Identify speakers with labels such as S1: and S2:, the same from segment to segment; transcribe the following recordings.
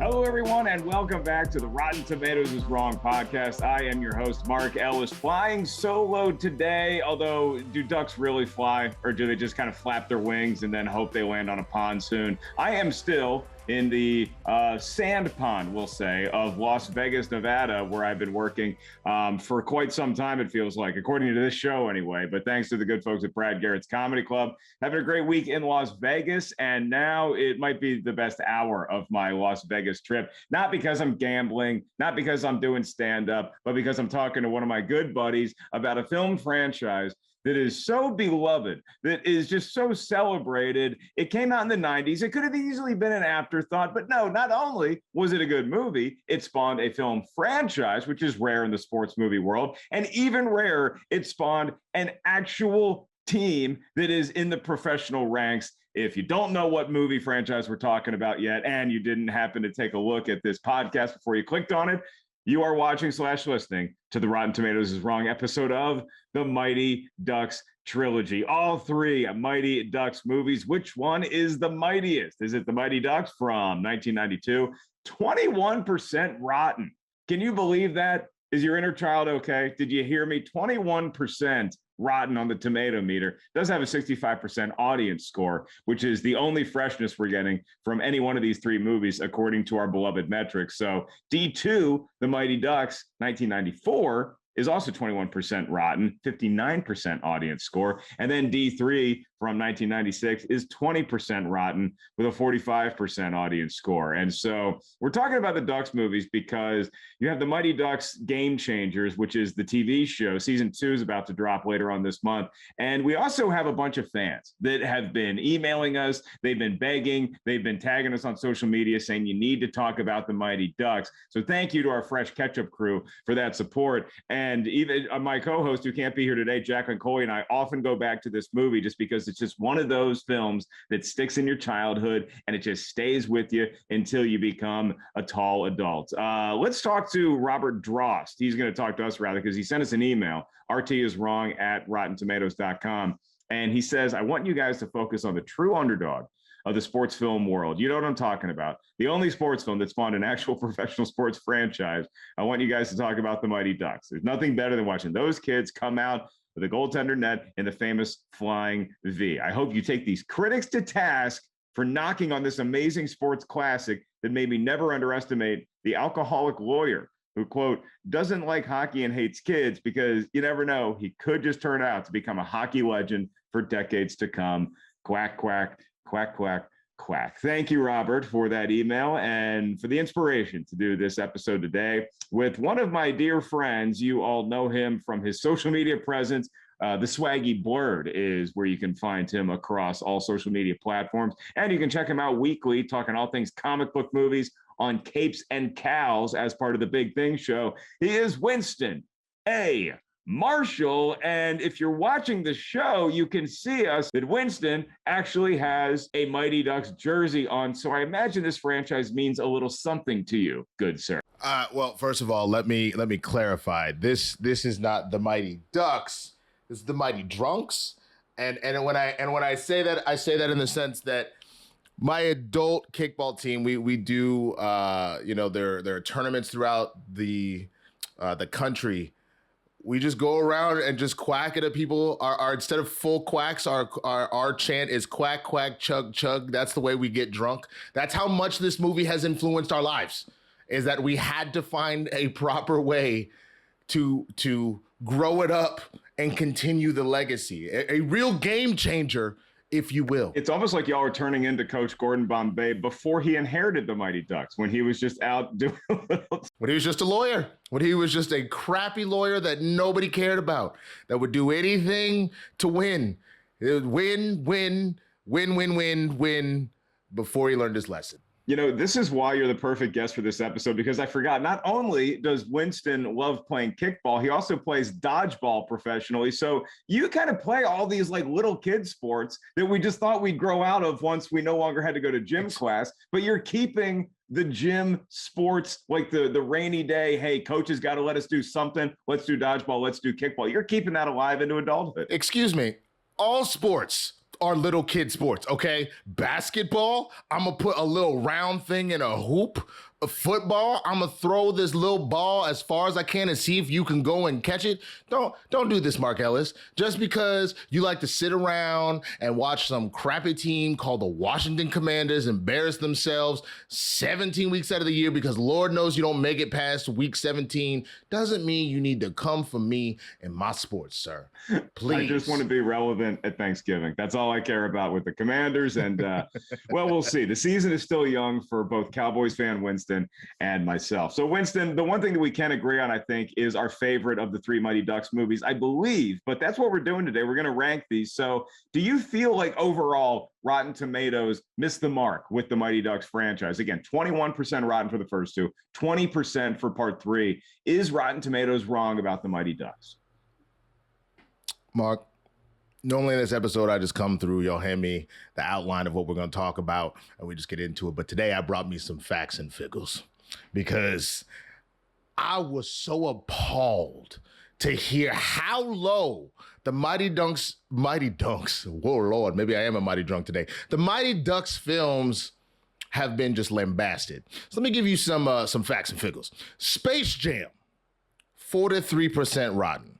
S1: Hello, everyone, and welcome back to the Rotten Tomatoes is Wrong podcast. I am your host, Mark Ellis, flying solo today. Although, do ducks really fly, or do they just kind of flap their wings and then hope they land on a pond soon? I am still in the sand pond, we'll say, of Las Vegas, Nevada, where I've been working for quite some time, it feels like, according to this show anyway. But thanks to the good folks at Brad Garrett's Comedy Club. Having a great week in Las Vegas, and now it might be the best hour of my Las Vegas trip. Not because I'm gambling, not because I'm doing stand-up, but because I'm talking to one of my good buddies about a film franchise that is so beloved, that is just so celebrated. It came out in the 90s. It could have easily been an afterthought, but no, not only was it a good movie, it spawned a film franchise, which is rare in the sports movie world, and even rarer, it spawned an actual team that is in the professional ranks. If you don't know what movie franchise we're talking about yet, and you didn't happen to take a look at this podcast before you clicked on it, you are watching / listening to the Rotten Tomatoes is Wrong episode of the Mighty Ducks trilogy. All three Mighty Ducks movies. Which one is the mightiest? Is it the Mighty Ducks from 1992? 21% rotten. Can you believe that? Is your inner child okay? Did you hear me? 21% rotten on the Tomatometer. Does have a 65% audience score, which is the only freshness we're getting from any one of these three movies, according to our beloved metrics. So D2, The Mighty Ducks, 1994, is also 21% rotten, 59% audience score. And then D3 from 1996 is 20% rotten with a 45% audience score. And so we're talking about the Ducks movies because you have the Mighty Ducks Game Changers, which is the TV show. Season 2 is about to drop later on this month. And we also have a bunch of fans that have been emailing us. They've been begging. They've been tagging us on social media saying you need to talk about the Mighty Ducks. So thank you to our Fresh Ketchup crew for that support. And even my co-host who can't be here today, Jacqueline and I often go back to this movie just because it's just one of those films that sticks in your childhood and it just stays with you until you become a tall adult. Let's talk to Robert Drost. He's going to talk to us rather because he sent us an email, rtiswrong@rottentomatoes.com. And he says, I want you guys to focus on the true underdog of the sports film world. You know what I'm talking about. The only sports film that spawned an actual professional sports franchise. I want you guys to talk about the Mighty Ducks. There's nothing better than watching those kids come out with a goaltender net in the famous flying V. I hope you take these critics to task for knocking on this amazing sports classic that made me never underestimate the alcoholic lawyer who, quote, doesn't like hockey and hates kids because you never know, he could just turn out to become a hockey legend for decades to come. Quack, quack, quack, quack, quack. Thank you, Robert, for that email and for the inspiration to do this episode today with one of my dear friends. You all know him from his social media presence. The Swaggy Blurred is where you can find him across all social media platforms. And you can check him out weekly, talking all things comic book movies on Capes and Cows as part of the Big Thing Show. He is Winston A. Marshall, and if you're watching the show, you can see us that Winston actually has a Mighty Ducks jersey on, so I imagine this franchise means a little something to you, good sir.
S2: Well, first of all, let me clarify. This is not the Mighty Ducks. This is the Mighty Drunks, and when I say that, I say that in the sense that my adult kickball team, we do there are tournaments throughout the country. We just go around and just quack at people. Our instead of full quacks, our chant is quack, quack, chug, chug. That's the way we get drunk. That's how much this movie has influenced our lives, is that we had to find a proper way to grow it up and continue the legacy. A real game changer, if you will.
S1: It's almost like y'all are turning into Coach Gordon Bombay before he inherited the Mighty Ducks, when he was just out doing
S2: when he was just a lawyer, when he was just a crappy lawyer that nobody cared about, that would do anything to win. It would win before he learned his lesson.
S1: You know, this is why you're the perfect guest for this episode, because I forgot, not only does Winston love playing kickball, he also plays dodgeball professionally. So you kind of play all these like little kid sports that we just thought we'd grow out of once we no longer had to go to gym class, but you're keeping the gym sports, like the rainy day, hey, coach has got to let us do something. Let's do dodgeball. Let's do kickball. You're keeping that alive into adulthood.
S2: Excuse me. All sports are little kid sports, okay? Basketball, I'm gonna put a little round thing in a hoop. football. I'm gonna throw this little ball as far as I can and see if you can go and catch it. Don't do this, Mark Ellis. Just because you like to sit around and watch some crappy team called the Washington Commanders embarrass themselves 17 weeks out of the year because Lord knows you don't make it past week 17 doesn't mean you need to come for me in my sports, sir. Please.
S1: I just want to be relevant at Thanksgiving. That's all I care about with the Commanders. And well, we'll see. The season is still young for both Cowboys fan Winston and myself. So Winston, the one thing that we can agree on, I think, is our favorite of the three Mighty Ducks movies, I believe, but that's what we're doing today. We're going to rank these. So do you feel like overall Rotten Tomatoes missed the mark with the Mighty Ducks franchise? Again, 21% rotten for the first two, 20% for part three. Is Rotten Tomatoes wrong about the Mighty Ducks?
S2: Mark, normally in this episode, I just come through, y'all hand me the outline of what we're going to talk about, and we just get into it. But today I brought me some facts and figures because I was so appalled to hear how low the Mighty Ducks, whoa, Lord, maybe I am a Mighty Drunk today. The Mighty Ducks films have been just lambasted. So let me give you some facts and figures. Space Jam, 43% rotten.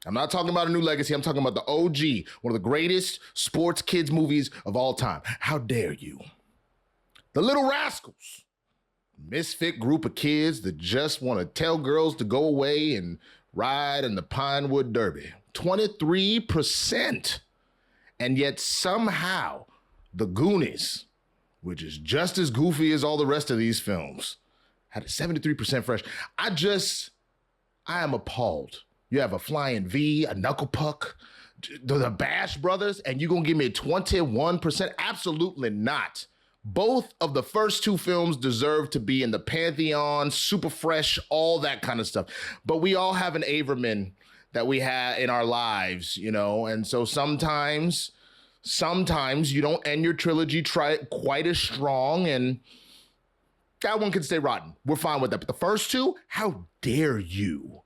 S2: I'm not talking about a new legacy. I'm talking about the OG, one of the greatest sports kids movies of all time. How dare you? The Little Rascals, misfit group of kids that just want to tell girls to go away and ride in the Pinewood Derby. 23%. And yet somehow the Goonies, which is just as goofy as all the rest of these films, had a 73% fresh. I am appalled. You have a Flying V, a Knuckle Puck, the Bash Brothers, and you're going to give me 21%? Absolutely not. Both of the first two films deserve to be in the Pantheon, super fresh, all that kind of stuff. But we all have an Averman that we have in our lives, you know, and so sometimes you don't end your trilogy quite as strong, and that one can stay rotten. We're fine with that. But the first two, how dare you?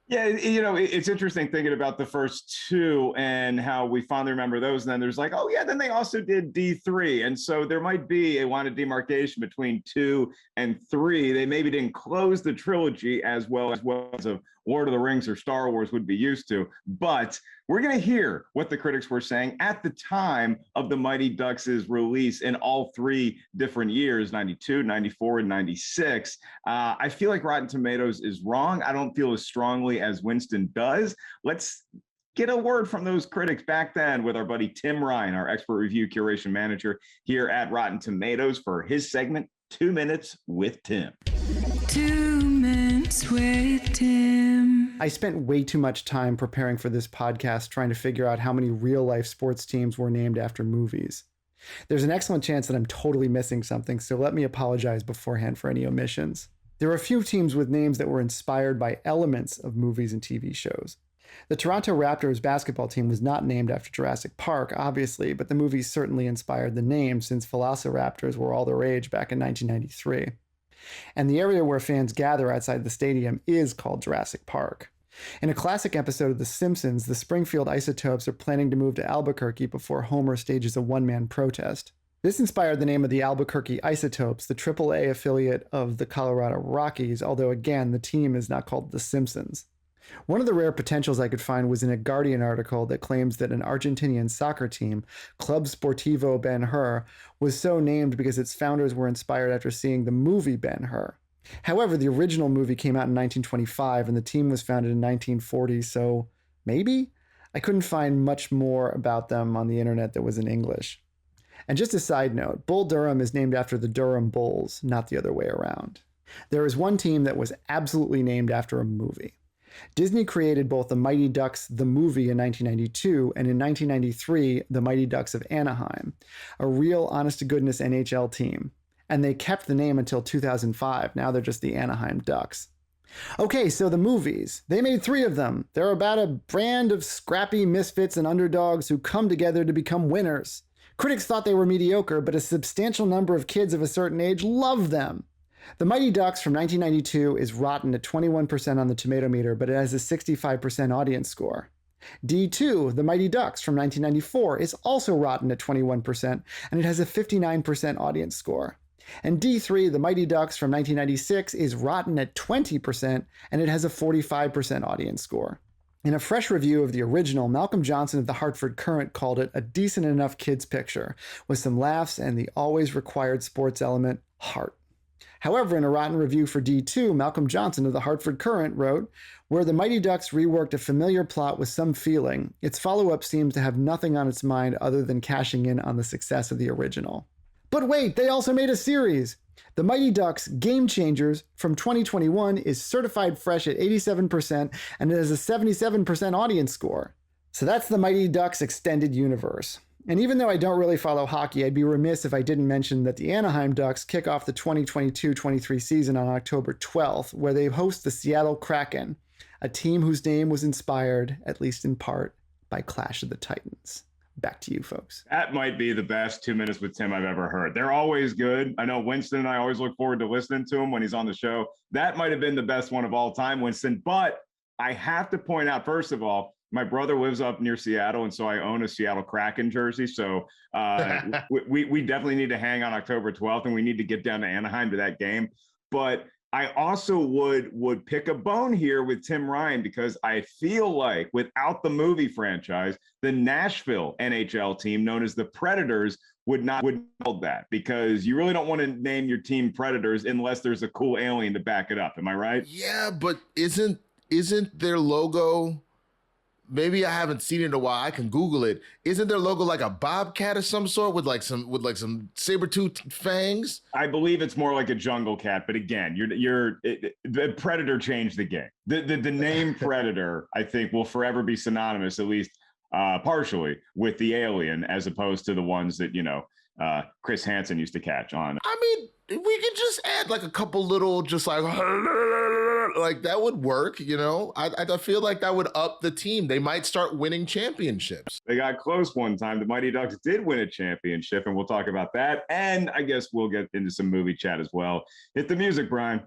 S1: Yeah, you know, it's interesting thinking about the first two and how we fondly remember those. And then there's like, oh, yeah, then they also did D3. And so there might be a line of demarcation between 2 and 3. They maybe didn't close the trilogy as well as a Lord of the Rings or Star Wars would be used to. But we're going to hear what the critics were saying at the time of the Mighty Ducks' release in all three different years, 92, 94, and 96. I feel like Rotten Tomatoes is wrong. I don't feel as strongly as Winston does. Let's get a word from those critics back then with our buddy Tim Ryan, our expert review curation manager here at Rotten Tomatoes, for his segment, 2 Minutes with Tim.
S3: 2 Minutes with Tim. I spent way too much time preparing for this podcast trying to figure out how many real-life sports teams were named after movies. There's an excellent chance that I'm totally missing something, so let me apologize beforehand for any omissions. There are a few teams with names that were inspired by elements of movies and TV shows. The Toronto Raptors basketball team was not named after Jurassic Park, obviously, but the movie certainly inspired the name since velociraptors were all the rage back in 1993. And the area where fans gather outside the stadium is called Jurassic Park. In a classic episode of The Simpsons, the Springfield Isotopes are planning to move to Albuquerque before Homer stages a one-man protest. This inspired the name of the Albuquerque Isotopes, the AAA affiliate of the Colorado Rockies, although again, the team is not called The Simpsons. One of the rare potentials I could find was in a Guardian article that claims that an Argentinian soccer team, Club Sportivo Ben-Hur, was so named because its founders were inspired after seeing the movie Ben-Hur. However, the original movie came out in 1925 and the team was founded in 1940, so maybe? I couldn't find much more about them on the internet that was in English. And just a side note, Bull Durham is named after the Durham Bulls, not the other way around. There is one team that was absolutely named after a movie. Disney created both the Mighty Ducks the movie in 1992 and in 1993 the Mighty Ducks of Anaheim, a real honest-to-goodness NHL team. And they kept the name until 2005. Now they're just the Anaheim Ducks. Okay, so the movies. They made 3 of them. They're about a brand of scrappy misfits and underdogs who come together to become winners. Critics thought they were mediocre, but a substantial number of kids of a certain age love them. The Mighty Ducks from 1992 is rotten at 21% on the Tomatometer, but it has a 65% audience score. D2, The Mighty Ducks from 1994, is also rotten at 21%, and it has a 59% audience score. And D3, The Mighty Ducks from 1996, is rotten at 20%, and it has a 45% audience score. In a fresh review of the original, Malcolm Johnson of the Hartford Courant called it a decent enough kids picture, with some laughs and the always required sports element, heart. However, in a rotten review for D2, Malcolm Johnson of the Hartford Courant wrote, "Where the Mighty Ducks reworked a familiar plot with some feeling, its follow-up seems to have nothing on its mind other than cashing in on the success of the original." But wait, they also made a series! The Mighty Ducks Game Changers from 2021 is certified fresh at 87%, and it has a 77% audience score. So that's the Mighty Ducks extended universe. And even though I don't really follow hockey, I'd be remiss if I didn't mention that the Anaheim Ducks kick off the 2022-23 season on October 12th, where they host the Seattle Kraken, a team whose name was inspired, at least in part, by Clash of the Titans. Back to you, folks.
S1: That might be the best 2 minutes with Tim I've ever heard. They're always good. I know Winston and I always look forward to listening to him when he's on the show. That might have been the best one of all time, Winston. But I have to point out, first of all, my brother lives up near Seattle, and so I own a Seattle Kraken jersey. So we definitely need to hang on October 12th, and we need to get down to Anaheim to that game. But I also would pick a bone here with Tim Ryan, because I feel like without the movie franchise, the Nashville NHL team known as the Predators would hold that, because you really don't want to name your team Predators unless there's a cool alien to back it up. Am I right?
S2: Yeah, but isn't their logo? Maybe I haven't seen it in a while. I can Google it. Isn't their logo like a bobcat of some sort with some saber-toothed fangs?
S1: I believe it's more like a jungle cat, but again, the Predator changed the game. The name Predator, I think, will forever be synonymous, at least partially, with the alien, as opposed to the ones that Chris Hansen used to catch on.
S2: I mean, we could just add like a couple little, just like that would work, I feel like that would up the team. They might start winning championships.
S1: They got close one time. The Mighty Ducks did win a championship, and we'll talk about that. And I guess we'll get into some movie chat as well. Hit the music, Brian.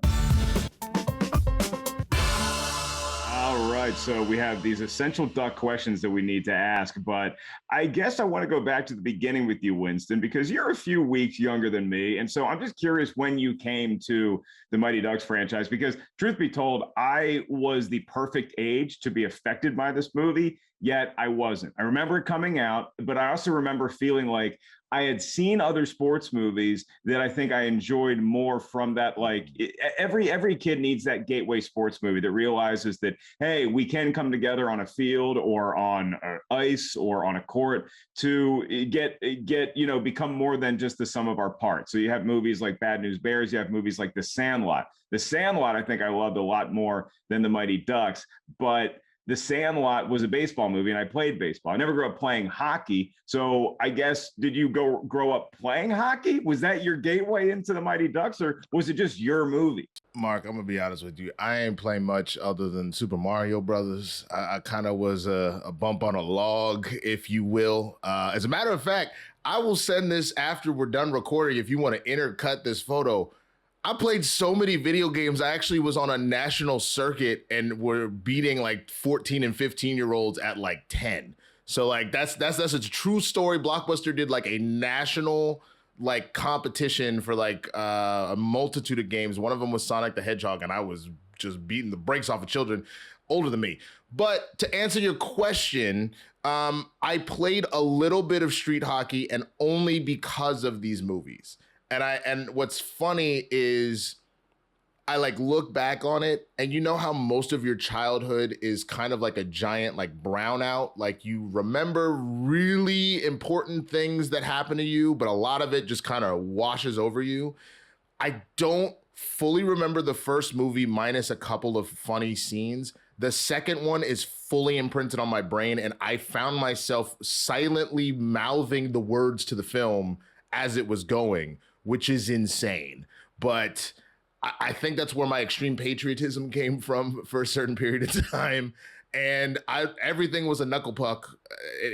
S1: All right, so we have these essential duck questions that we need to ask, but I guess I want to go back to the beginning with you, Winston, because you're a few weeks younger than me, and so I'm just curious when you came to the Mighty Ducks franchise, because truth be told, I was the perfect age to be affected by this movie, yet I wasn't. I remember it coming out, but I also remember feeling like I had seen other sports movies that I think I enjoyed more from that. Like every kid needs that gateway sports movie that realizes that, hey, we can come together on a field or on ice or on a court to become more than just the sum of our parts. So you have movies like Bad News Bears, you have movies like The Sandlot. The Sandlot, I think I loved a lot more than The Mighty Ducks, but The Sandlot was a baseball movie, and I played baseball. I never grew up playing hockey. So I guess, did you grow up playing hockey? Was that your gateway into the Mighty Ducks, or was it just your movie?
S2: Mark, I'm going to be honest with you. I ain't playing much other than Super Mario Brothers. I kind of was a bump on a log, if you will. As a matter of fact, I will send this after we're done recording if you want to intercut this photo. I played so many video games. I actually was on a national circuit and were beating like 14 and 15-year-olds at like 10. So like that's a true story. Blockbuster did like a national like competition for like a multitude of games. One of them was Sonic the Hedgehog, and I was just beating the brakes off of children older than me. But to answer your question, I played a little bit of street hockey, and only because of these movies. And what's funny is I like look back on it, and you know how most of your childhood is kind of like a giant like brownout. Like you remember really important things that happen to you, but a lot of it just kind of washes over you. I don't fully remember the first movie minus a couple of funny scenes. The second one is fully imprinted on my brain, and I found myself silently mouthing the words to the film as it was going, which is insane. But I think that's where my extreme patriotism came from for a certain period of time. And everything was a knuckle puck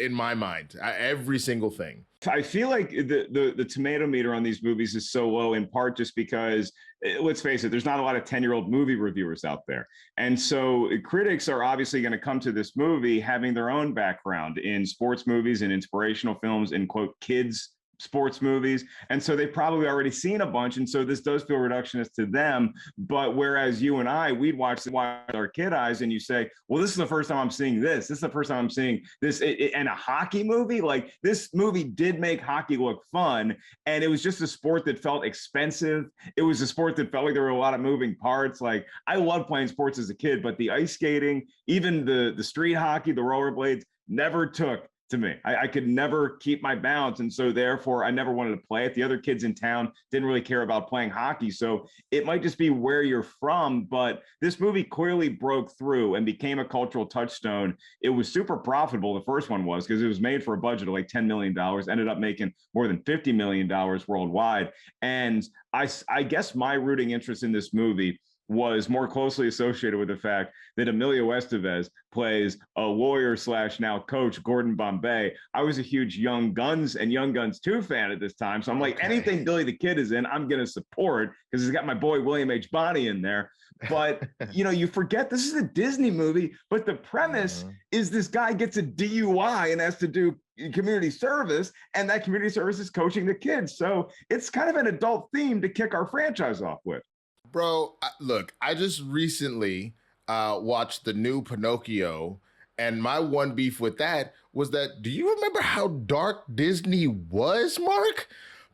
S2: in my mind, every single thing.
S1: I feel like the tomato meter on these movies is so low, in part just because, let's face it, there's not a lot of 10-year-old movie reviewers out there. And so critics are obviously going to come to this movie having their own background in sports movies and inspirational films and, quote, kids sports movies. And so they've probably already seen a bunch. And so this does feel reductionist to them. But whereas you and I, we'd watch our kid eyes and you say, well, this is the first time I'm seeing this. This is the first time I'm seeing this. And a hockey movie, like this movie did make hockey look fun. And it was just a sport that felt expensive. It was a sport that felt like there were a lot of moving parts. Like I loved playing sports as a kid, but the ice skating, even the street hockey, the rollerblades never took to me. I could never keep my balance. And so therefore I never wanted to play it. The other kids in town didn't really care about playing hockey. So it might just be where you're from, but this movie clearly broke through and became a cultural touchstone. It was super profitable. The first one was because it was made for a budget of like $10 million, ended up making more than $50 million worldwide. And I guess my rooting interest in this movie was more closely associated with the fact that Emilio Estevez plays a lawyer / now coach, Gordon Bombay. I was a huge Young Guns and Young Guns 2 fan at this time. So I'm like, anything Billy the Kid is in, I'm going to support because he's got my boy William H. Bonney in there. But, you know, you forget this is a Disney movie, but the premise is this guy gets a DUI and has to do community service, and that community service is coaching the kids. So it's kind of an adult theme to kick our franchise off with.
S2: Bro, look, I just recently watched the new Pinocchio, and my one beef with that was that, do you remember how dark Disney was, Mark?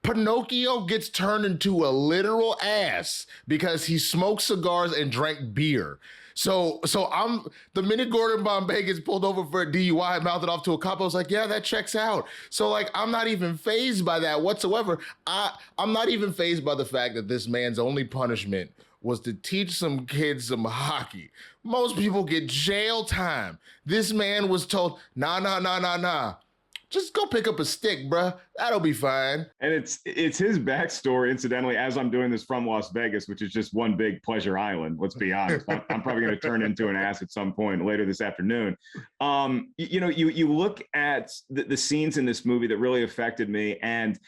S2: Pinocchio gets turned into a literal ass because he smoked cigars and drank beer. So I'm the minute Gordon Bombay gets pulled over for a DUI, mouthed off to a cop, I was like, yeah, that checks out. So like, I'm not even fazed by that whatsoever. I'm not even fazed by the fact that this man's only punishment was to teach some kids some hockey. Most people get jail time. This man was told, nah. Just go pick up a stick, bruh. That'll be fine.
S1: And it's his backstory, incidentally, as I'm doing this from Las Vegas, which is just one big pleasure island. Let's be honest. I'm probably going to turn into an ass at some point later this afternoon. You know, you look at the scenes in this movie that really affected me, and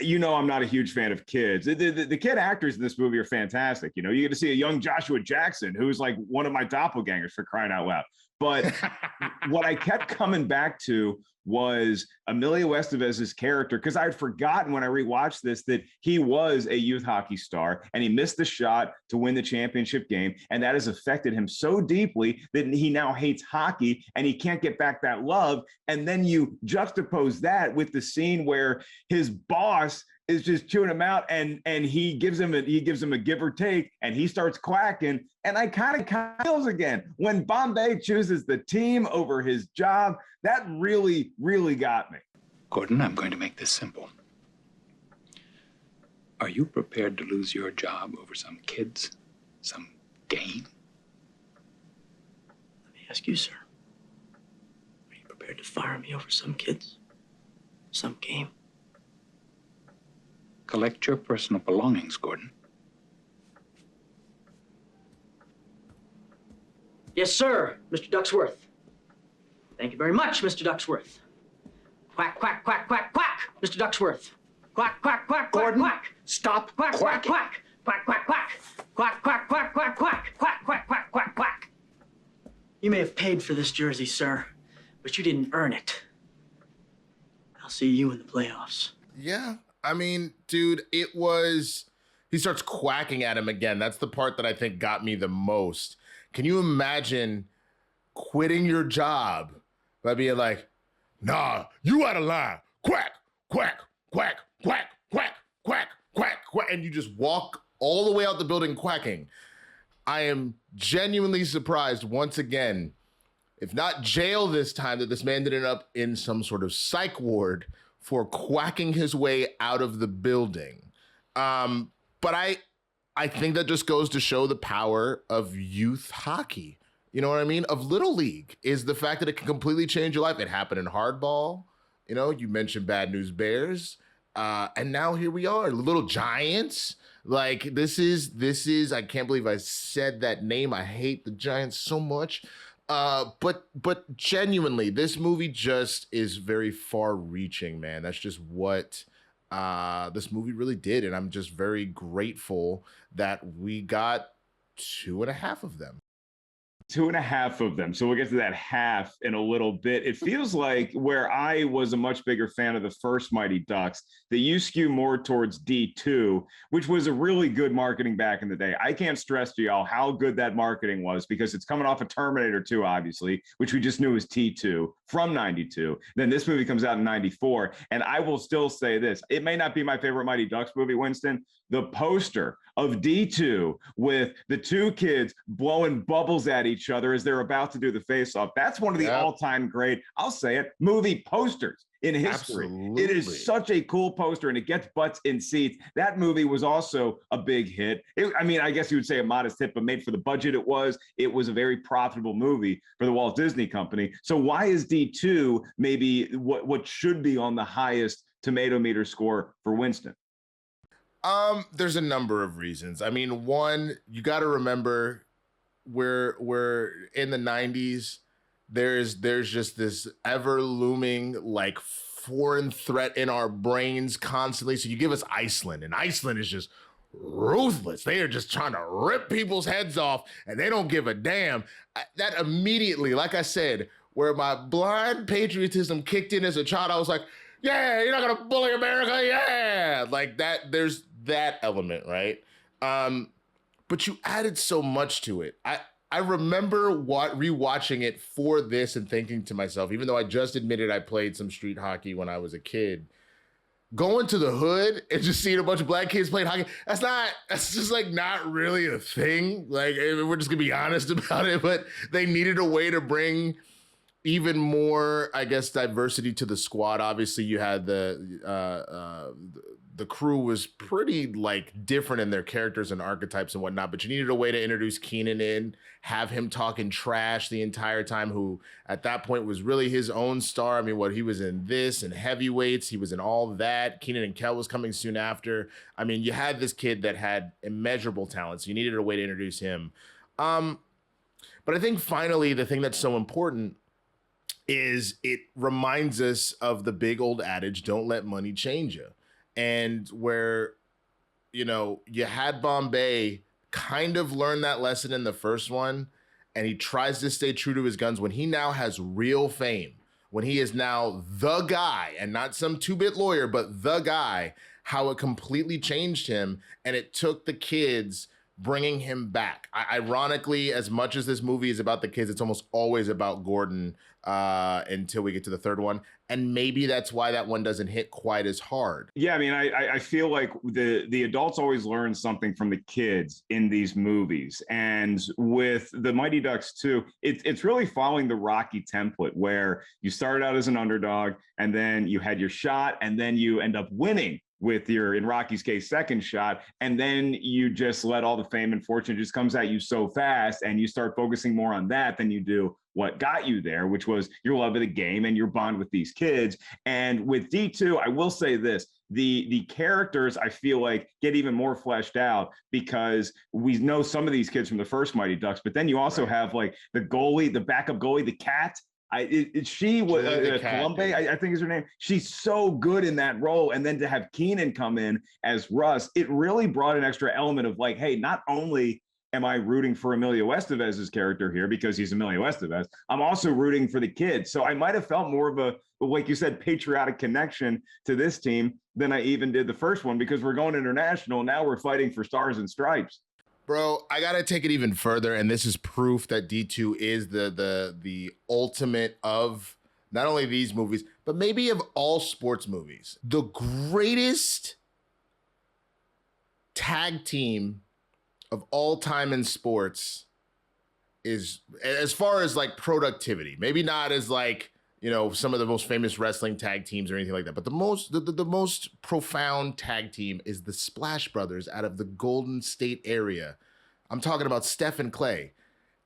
S1: you know, I'm not a huge fan of kids. The kid actors in this movie are fantastic. You know, you get to see a young Joshua Jackson, who's like one of my doppelgangers, for crying out loud. But what I kept coming back to was Emilio Estevez's character, because I'd forgotten when I rewatched this that he was a youth hockey star and he missed the shot to win the championship game. And that has affected him so deeply that he now hates hockey and he can't get back that love. And then you juxtapose that with the scene where his boss is just chewing him out and he gives him a give or take and he starts quacking. And I kind of feels again when Bombay chooses the team over his job. That really, really got me.
S4: Gordon, I'm going to make this simple. Are you prepared to lose your job over some kids, some game?
S5: Let me ask you, sir. Are you prepared to fire me over some kids, some game?
S4: Collect your personal belongings, Gordon.
S5: Yes, sir, Mr. Ducksworth. Thank you very much, Mr. Ducksworth. Quack, quack, quack, quack, quack, Mr. Ducksworth. Quack, quack, quack,
S4: Gordon,
S5: quack, quack.
S4: Stop
S5: Quack, quack,
S4: quacking.
S5: quack, quack, quack, quack, quack, quack, quack, quack, quack, quack, quack, quack, quack, quack. You may have paid for this jersey, sir, but you didn't earn it. I'll see you in the playoffs.
S2: Yeah, I mean, dude, he starts quacking at him again. That's the part that I think got me the most. Can you imagine quitting your job by being like, nah, you out of line. Quack, quack, quack, quack, quack, quack, quack, quack. And you just walk all the way out the building quacking. I am genuinely surprised once again, if not jail this time, that this man didn't end up in some sort of psych ward for quacking his way out of the building. But I think that just goes to show the power of youth hockey. You know what I mean? Of Little League is the fact that it can completely change your life. It happened in hardball. You know, you mentioned Bad News Bears. And now here we are, Little Giants. Like this is, I can't believe I said that name. I hate the Giants so much. But genuinely, this movie just is very far reaching, man. That's just what this movie really did. And I'm just very grateful that we got 2.5 of them.
S1: 2.5 of them. So we'll get to that half in a little bit. It feels like where I was a much bigger fan of the first Mighty Ducks, that you skew more towards D2, which was a really good marketing back in the day. I can't stress to y'all how good that marketing was, because it's coming off of Terminator 2, obviously, which we just knew was T2 from 92. Then this movie comes out in 94. And I will still say this. It may not be my favorite Mighty Ducks movie, Winston. The poster of D2 with the two kids blowing bubbles at each other as they're about to do the face-off. That's one of the all-time great, I'll say it, movie posters in history. Absolutely. It is such a cool poster, and it gets butts in seats. That movie was also a big hit. I guess you would say a modest hit, but made for the budget it was a very profitable movie for the Walt Disney Company. So why is D2 maybe what should be on the highest Tomatometer score for Winston?
S2: There's a number of reasons. I mean, one, you got to remember we're in the 90s. There's just this ever looming like foreign threat in our brains constantly. So you give us Iceland, and Iceland is just ruthless. They are just trying to rip people's heads off, and they don't give a damn. That immediately, like I said, where my blind patriotism kicked in as a child, I was like, yeah, you're not gonna bully America, yeah, like that. There's that element, right? But you added so much to it. I remember rewatching it for this and thinking to myself, even though I just admitted I played some street hockey when I was a kid, going to the hood and just seeing a bunch of black kids playing hockey, that's just like not really a thing. Like, we're just gonna be honest about it, but they needed a way to bring even more, I guess, diversity to the squad. Obviously, you had the crew was pretty like different in their characters and archetypes and whatnot, but you needed a way to introduce Keenan in, have him talking trash the entire time, who at that point was really his own star. I mean, he was in this and Heavyweights, he was in all that. Keenan and Kel was coming soon after. I mean, you had this kid that had immeasurable talents. You needed a way to introduce him. But I think finally the thing that's so important is it reminds us of the big old adage, don't let money change you. And where, you had Bombay kind of learn that lesson in the first one, and he tries to stay true to his guns when he now has real fame, when he is now the guy and not some two-bit lawyer, but the guy, how it completely changed him. And it took the kids bringing him back. Ironically, as much as this movie is about the kids, it's almost always about Gordon until we get to the third one. And maybe that's why that one doesn't hit quite as hard.
S1: Yeah, I mean, I feel like the adults always learn something from the kids in these movies. And with the Mighty Ducks 2, it's really following the Rocky template, where you started out as an underdog, and then you had your shot, and then you end up winning with your, in Rocky's case, second shot. And then you just let all the fame and fortune just comes at you so fast, and you start focusing more on that than you do what got you there, which was your love of the game and your bond with these kids. And with D2, I will say this, the characters, I feel like, get even more fleshed out, because we know some of these kids from the first Mighty Ducks, but then you also have like the goalie, the backup goalie, the cat. She was Bombay, I think is her name. She's so good in that role. And then to have Keenan come in as Russ, it really brought an extra element of like, hey, not only am I rooting for Emilio Estevez's character here because he's Emilio Estevez, I'm also rooting for the kids. So I might have felt more of a, like you said, patriotic connection to this team than I even did the first one, because we're going international. Now we're fighting for stars and stripes.
S2: Bro, I gotta take it even further, and this is proof that D2 is the ultimate of not only these movies, but maybe of all sports movies. The greatest tag team of all time in sports is, as far as like productivity, maybe not as like, some of the most famous wrestling tag teams or anything like that, but the most profound tag team is the Splash Brothers out of the Golden State area. I'm talking about Steph and Clay.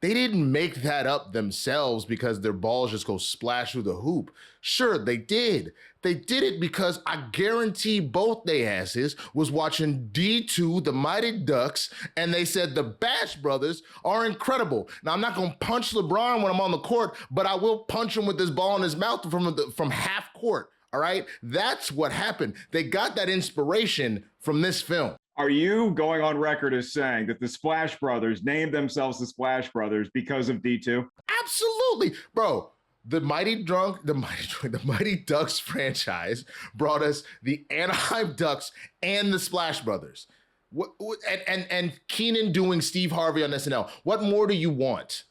S2: They didn't make that up themselves because their balls just go splash through the hoop. Sure, they did. They did it because I guarantee both they asses was watching D2, the Mighty Ducks, and they said the Bash Brothers are incredible. Now, I'm not going to punch LeBron when I'm on the court, but I will punch him with this ball in his mouth from half court. All right? That's what happened. They got that inspiration from this film.
S1: Are you going on record as saying that the Splash Brothers named themselves the Splash Brothers because of D2?
S2: Absolutely, bro. The Mighty Ducks franchise brought us the Anaheim Ducks and the Splash Brothers. And Keenan doing Steve Harvey on SNL. What more do you want?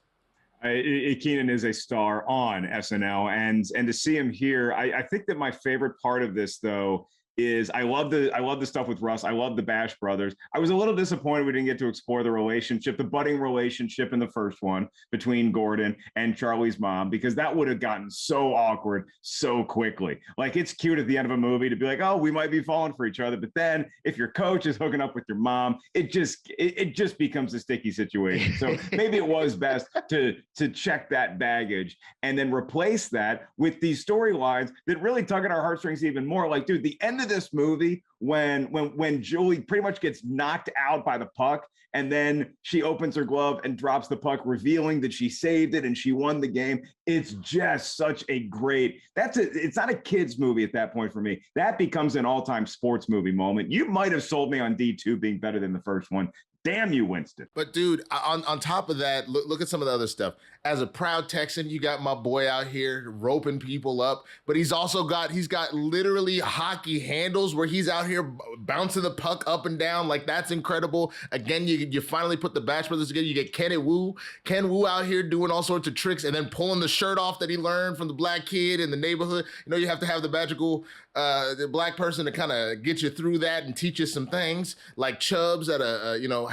S1: Keenan is a star on SNL, and to see him here, I think that my favorite part of this, though, is I love the stuff with Russ. I love the Bash Brothers. I was a little disappointed we didn't get to explore the relationship, the budding relationship in the first one between Gordon and Charlie's mom, because that would have gotten so awkward so quickly. Like, it's cute at the end of a movie to be like, oh, we might be falling for each other, but then if your coach is hooking up with your mom, it just becomes a sticky situation. So maybe it was best to check that baggage and then replace that with these storylines that really tug at our heartstrings even more. Like, dude, the end of this movie when Julie pretty much gets knocked out by the puck, and then she opens her glove and drops the puck, revealing that she saved it and she won the game. It's just such a great, it's not a kid's movie at that point for me. That becomes an all-time sports movie moment. You might have sold me on D2 being better than the first one. Damn you, Winston.
S2: But dude, on top of that, look at some of the other stuff. As a proud Texan, you got my boy out here roping people up, but he's got literally hockey handles where he's out here bouncing the puck up and down. Like, that's incredible. Again, you finally put the Bash Brothers together. You get Ken Wu out here doing all sorts of tricks and then pulling the shirt off that he learned from the black kid in the neighborhood. You know, you have to have the magical the black person to kind of get you through that and teach you some things, like Chubbs at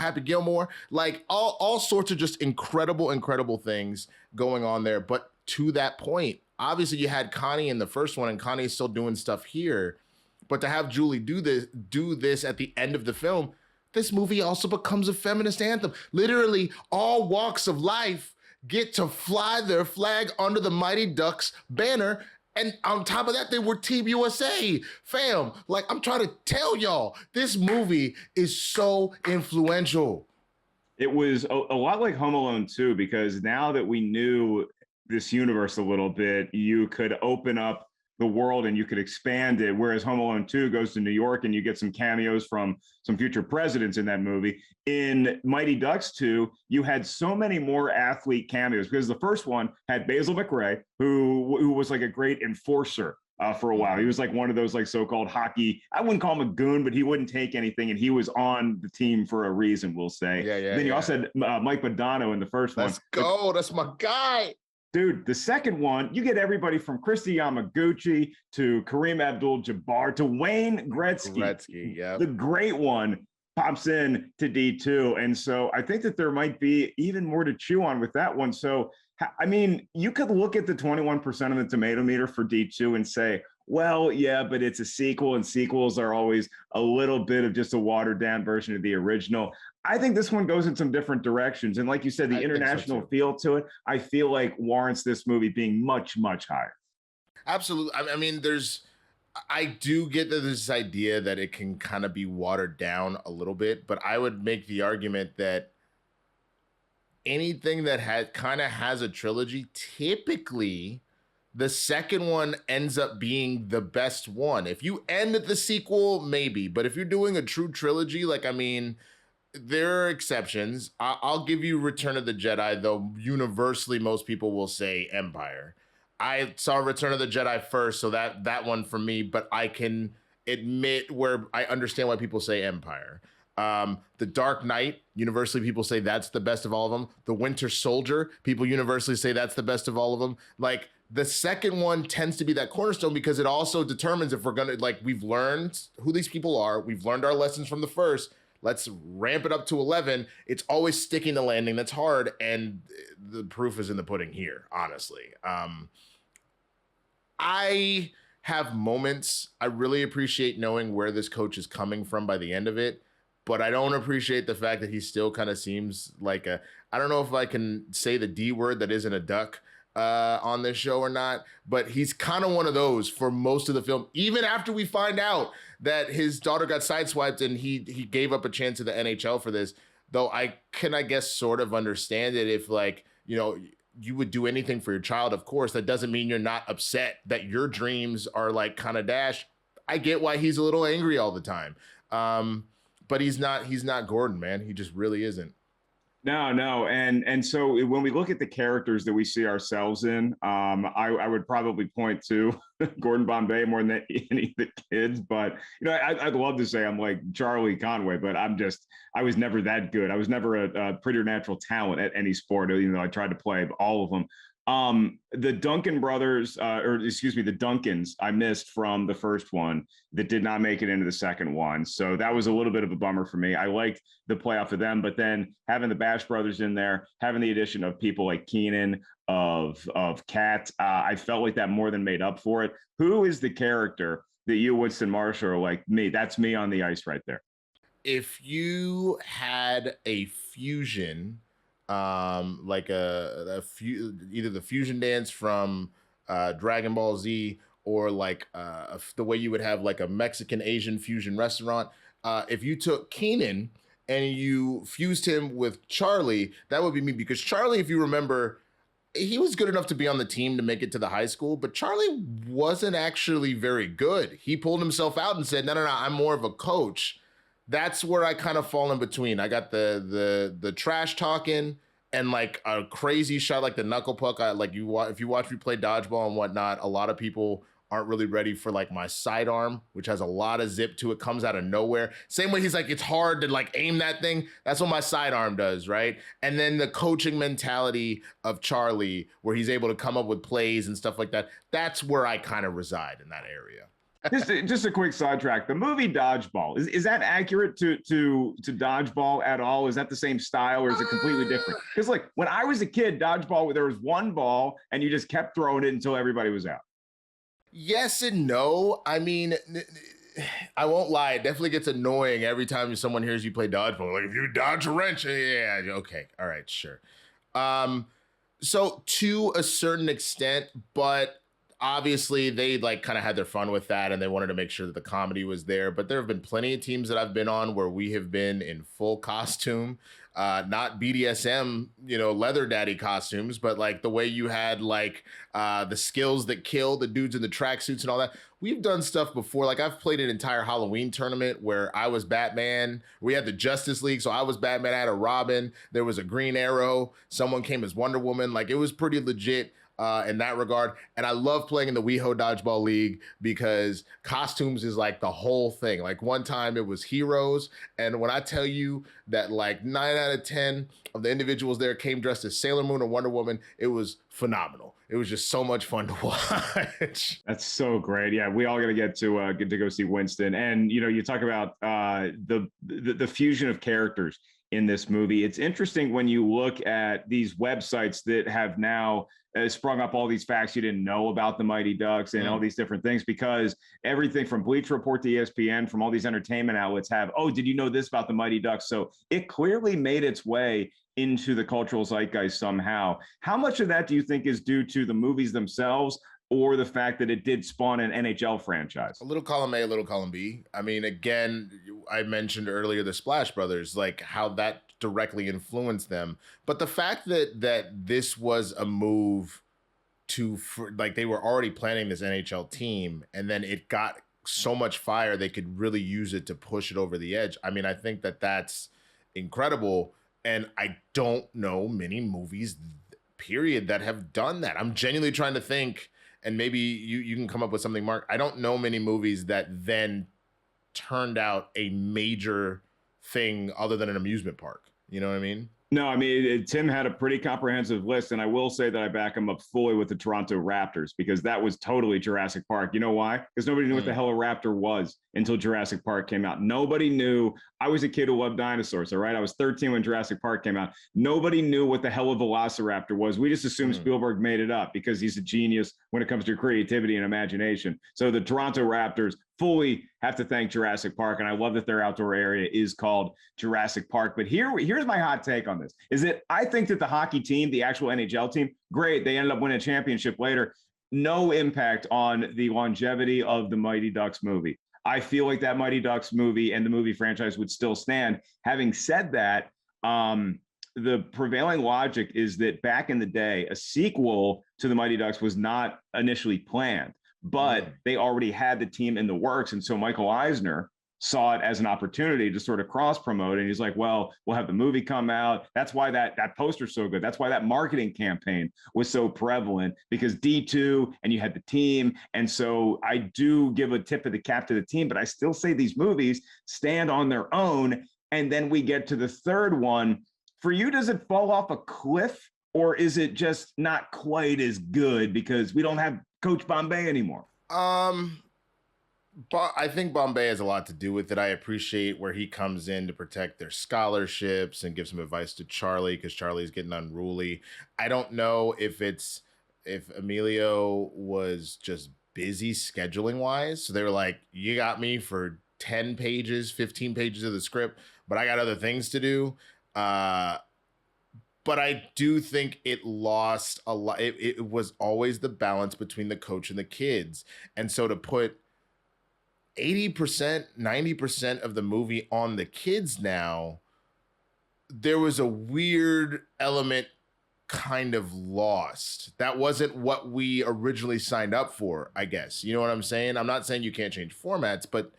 S2: Happy Gilmore, like all sorts of just incredible things going on there. But to that point, obviously you had Connie in the first one, and Connie is still doing stuff here. But to have Julie do this at the end of the film, this movie also becomes a feminist anthem. Literally, all walks of life get to fly their flag under the Mighty Ducks banner. And on top of that, they were Team USA, fam. Like, I'm trying to tell y'all, this movie is so influential.
S1: It was a lot like Home Alone 2, because now that we knew this universe a little bit, you could open up the world and you could expand it. Whereas Home Alone 2 goes to New York and you get some cameos from some future presidents in that movie. In Mighty Ducks 2, you had so many more athlete cameos, because the first one had Basil McRae, who was like a great enforcer for a while. He was like one of those like so-called hockey, I wouldn't call him a goon, but he wouldn't take anything, and he was on the team for a reason, we'll say. Then you also had Mike Modano in the first one.
S2: Let's go. That's my guy.
S1: Dude, the second one, you get everybody from Christy Yamaguchi to Kareem Abdul-Jabbar to Wayne Gretzky.
S2: Yeah.
S1: The great one pops in to D2. And so I think that there might be even more to chew on with that one. So, I mean, you could look at the 21% of the Tomatometer for D2 and say, well, yeah, but it's a sequel, and sequels are always a little bit of just a watered down version of the original. I think this one goes in some different directions. And like you said, the international feel to it, I feel like warrants this movie being much, much higher.
S2: Absolutely. I mean, I do get that this idea that it can kind of be watered down a little bit, but I would make the argument that anything that has a trilogy, typically the second one ends up being the best one. If you end at the sequel, maybe, but if you're doing a true trilogy, like, I mean, there are exceptions. I'll give you Return of the Jedi, though universally most people will say Empire. I saw Return of the Jedi first, so that one for me, but I can admit where I understand why people say Empire. The Dark Knight, universally people say that's the best of all of them. The Winter Soldier, people universally say that's the best of all of them. Like, the second one tends to be that cornerstone because it also determines if we're gonna, like, we've learned who these people are, we've learned our lessons from the first, let's ramp it up to 11. It's always sticking the landing that's hard, and the proof is in the pudding here, honestly. I have moments, I really appreciate knowing where this coach is coming from by the end of it, but I don't appreciate the fact that he still kind of seems like I don't know if I can say the D word that isn't a duck on this show or not, but he's kind of one of those for most of the film, even after we find out that his daughter got sideswiped and he gave up a chance at the NHL for this. Though I guess sort of understand it if, like, you know, you would do anything for your child, of course. That doesn't mean you're not upset that your dreams are like kind of dashed. I get why he's a little angry all the time. he's not Gordon, man. He just really isn't.
S1: No. And so when we look at the characters that we see ourselves in, I would probably point to Gordon Bombay more than any of the kids. But, I'd love to say I'm like Charlie Conway, but I was never that good. I was never a preternatural talent at any sport, even though I tried to play all of them. The Duncan brothers, the Duncans, I missed from the first one that did not make it into the second one. So that was a little bit of a bummer for me. I liked the playoff of them, but then having the Bash brothers in there, having the addition of people like Keenan, of Kat, I felt like that more than made up for it. Who is the character that you, Winston Marshall, are like me? That's me on the ice right there.
S2: If you had a fusion, like either the fusion dance from Dragon Ball Z, or like the way you would have like a Mexican Asian fusion restaurant. If you took Keenan and you fused him with Charlie, that would be me, because Charlie, if you remember, he was good enough to be on the team to make it to the high school, but Charlie wasn't actually very good. He pulled himself out and said, no, I'm more of a coach. That's where I kind of fall in between. I got the trash talking and like a crazy shot like the knuckle puck. If you watch me play dodgeball and whatnot, a lot of people aren't really ready for like my sidearm, which has a lot of zip to it, comes out of nowhere. Same way he's like, it's hard to like aim that thing. That's what my sidearm does, right? And then the coaching mentality of Charlie, where he's able to come up with plays and stuff like that. That's where I kind of reside, in that area.
S1: Just a quick sidetrack. The movie Dodgeball, is that accurate to Dodgeball at all? Is that the same style, or is it completely different? Because like when I was a kid, Dodgeball, there was one ball and you just kept throwing it until everybody was out.
S2: Yes and no. I mean, I won't lie. It definitely gets annoying every time someone hears you play dodgeball. Like, if you dodge a wrench, yeah, okay, all right, sure. So to a certain extent, but obviously they like kind of had their fun with that, and they wanted to make sure that the comedy was there. But there have been plenty of teams that I've been on where we have been in full costume. Not BDSM, leather daddy costumes, but like the way you had like the skills that kill, the dudes in the tracksuits and all that. We've done stuff before. Like I've played an entire Halloween tournament where I was Batman. We had the Justice League, so I was Batman. I had a Robin. There was a Green Arrow. Someone came as Wonder Woman. Like it was pretty legit in that regard. And I love playing in the WeHo Dodgeball League because costumes is like the whole thing. Like one time it was heroes. And when I tell you that like 9 out of 10 of the individuals there came dressed as Sailor Moon or Wonder Woman, it was phenomenal. It was just so much fun to watch.
S1: That's so great. Yeah, we all got to get to go see Winston. And, you talk about the fusion of characters in this movie. It's interesting when you look at these websites that have now sprung up all these facts you didn't know about the Mighty Ducks and all these different things, because everything from Bleacher Report to ESPN, from all these entertainment outlets did you know this about the Mighty Ducks? So it clearly made its way into the cultural zeitgeist somehow. How much of that do you think is due to the movies themselves, or the fact that it did spawn an NHL franchise? A
S2: little column A, a little column B. I mean, again, I mentioned earlier the Splash Brothers, like how that directly influenced them. But the fact that this was a move like they were already planning this NHL team, and then it got so much fire, they could really use it to push it over the edge. I mean, I think that that's incredible. And I don't know many movies, period, that have done that. I'm genuinely trying to think, and maybe you can come up with something, Mark. I don't know many movies that then turned out a major thing other than an amusement park. You know what I mean?
S1: No, I mean, Tim had a pretty comprehensive list, and I will say that I back him up fully with the Toronto Raptors, because that was totally Jurassic Park. You know why? Because nobody knew what the hell a raptor was until Jurassic Park came out. Nobody knew. I was a kid who loved dinosaurs, all right? I was 13 when Jurassic Park came out. Nobody knew what the hell a velociraptor was. We just assumed Spielberg made it up because he's a genius when it comes to creativity and imagination. So the Toronto Raptors fully have to thank Jurassic Park, and I love that their outdoor area is called Jurassic Park. But here's my hot take on this, is that I think that the hockey team, the actual NHL team, great, they ended up winning a championship later. No impact on the longevity of the Mighty Ducks movie. I feel like that Mighty Ducks movie and the movie franchise would still stand. Having said that, the prevailing logic is that back in the day, a sequel to the Mighty Ducks was not initially planned, but they already had the team in the works. And so Michael Eisner saw it as an opportunity to sort of cross promote. And he's like, well, we'll have the movie come out. That's why that poster's so good. That's why that marketing campaign was so prevalent, because D2 and you had the team. And so I do give a tip of the cap to the team, but I still say these movies stand on their own. And then we get to the third one. For you, does it fall off a cliff, or is it just not quite as good because we don't have Coach Bombay anymore?
S2: But I think Bombay has a lot to do with it. I appreciate where he comes in to protect their scholarships and give some advice to Charlie, because Charlie's getting unruly. I don't know if Emilio was just busy scheduling wise. So they were like, you got me for 10 pages, 15 pages of the script, but I got other things to do. But I do think it lost a lot. It was always the balance between the coach and the kids. And so to put 80%, 90% of the movie on the kids now, there was a weird element kind of lost. That wasn't what we originally signed up for, I guess. You know what I'm saying? I'm not saying you can't change formats, but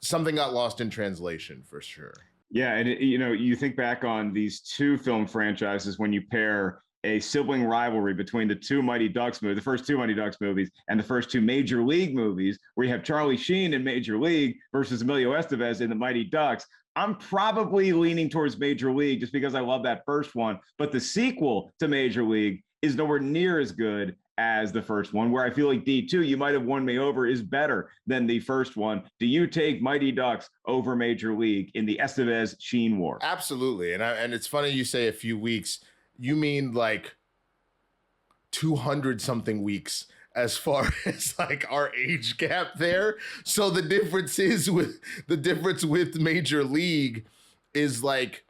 S2: something got lost in translation for sure.
S1: Yeah, and you think back on these two film franchises when you pair a sibling rivalry between the two Mighty Ducks movies, the first two Mighty Ducks movies, and the first two Major League movies, where you have Charlie Sheen in Major League versus Emilio Estevez in the Mighty Ducks. I'm probably leaning towards Major League just because I love that first one, but the sequel to Major League is nowhere near as good as the first one, where I feel like D2, you might have won me over, is better than the first one. Do you take Mighty Ducks over Major League in the Estevez-Sheen war?
S2: Absolutely. And it's funny you say a few weeks. You mean like 200 something weeks as far as like our age gap there. So the difference with Major League is like,